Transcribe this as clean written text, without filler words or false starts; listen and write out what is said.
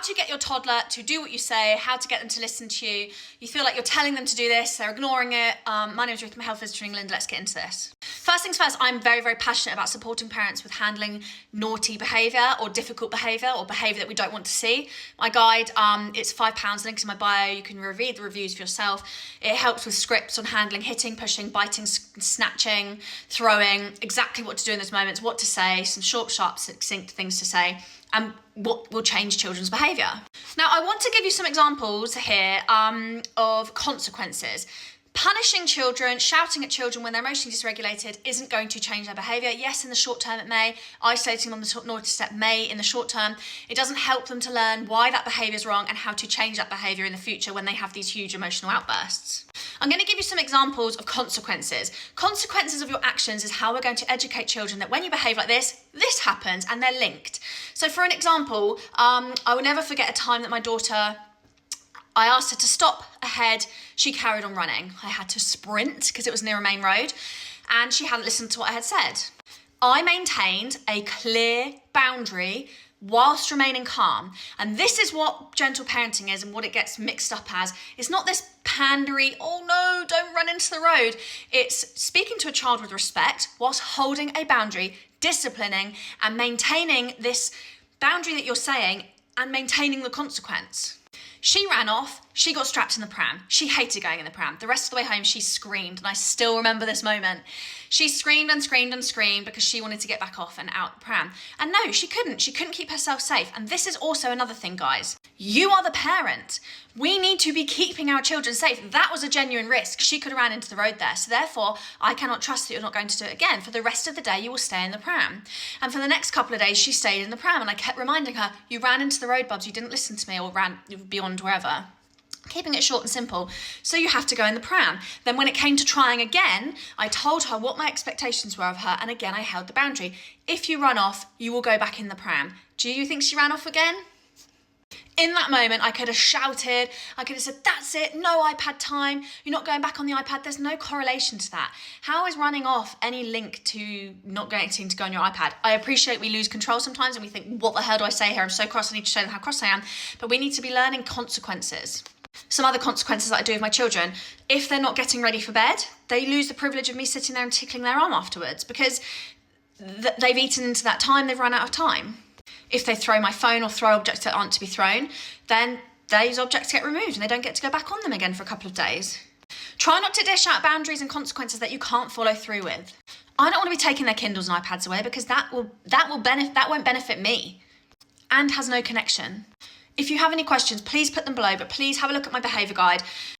to get your toddler to do what you say, how to get them to listen to you. You feel like you're telling them to do this, they're ignoring it. My name is Ruth, I'm a health visitor in England. Let's get into this. First things first, I'm very, very passionate about supporting parents with handling naughty behaviour or difficult behaviour or behaviour that we don't want to see. My guide, it's £5, links in my bio. You can read the reviews for yourself. It helps with scripts on handling hitting, pushing, biting, snatching, throwing, exactly what to do in those moments, what to say, some short, sharp, succinct things to say, and what will change children's behaviour. Now, I want to give you some examples here of consequences. Punishing children, shouting at children when they're emotionally dysregulated isn't going to change their behaviour. Yes, in the short term it may. Isolating them on the naughty step may in the short term. It doesn't help them to learn why that behaviour is wrong and how to change that behaviour in the future when they have these huge emotional outbursts. I'm going to give you some examples of consequences. Consequences of your actions is how we're going to educate children that when you behave like this happens, and they're linked. So for an example, I will never forget a time that my daughter, I asked her to stop ahead. She carried on running. I had to sprint because it was near a main road and she hadn't listened to what I had said. I maintained a clear boundary whilst remaining calm. And this is what gentle parenting is and what it gets mixed up as. It's not this pandery, oh no, don't run into the road. It's speaking to a child with respect whilst holding a boundary, disciplining and maintaining this boundary that you're saying and maintaining the consequence. She ran off, she got strapped in the pram. She hated going in the pram. The rest of the way home, she screamed, and I still remember this moment. She screamed and screamed and screamed because she wanted to get back off and out the pram. And no, she couldn't. She couldn't keep herself safe. And this is also another thing, guys. You are the parent. We need to be keeping our children safe. That was a genuine risk. She could have ran into the road there. So therefore, I cannot trust that you're not going to do it again. For the rest of the day, you will stay in the pram. And for the next couple of days, she stayed in the pram. And I kept reminding her, you ran into the road, Bubs. You didn't listen to me or ran beyond wherever. Keeping it short and simple. So you have to go in the pram. Then when it came to trying again, I told her what my expectations were of her. And again, I held the boundary. If you run off, you will go back in the pram. Do you think she ran off again? In that moment, I could have shouted, I could have said, that's it, no iPad time, you're not going back on the iPad. There's no correlation to that. How is running off any link to not getting to go on your iPad? I appreciate we lose control sometimes and we think, what the hell do I say here? I'm so cross, I need to show them how cross I am. But we need to be learning consequences. Some other consequences that I do with my children, if they're not getting ready for bed, they lose the privilege of me sitting there and tickling their arm afterwards because they've eaten into that time, they've run out of time. If they throw my phone or throw objects that aren't to be thrown, then those objects get removed and they don't get to go back on them again for a couple of days. Try not to dish out boundaries and consequences that you can't follow through with. I don't want to be taking their Kindles and iPads away because that won't benefit me and has no connection. If you have any questions, please put them below, but please have a look at my behaviour guide.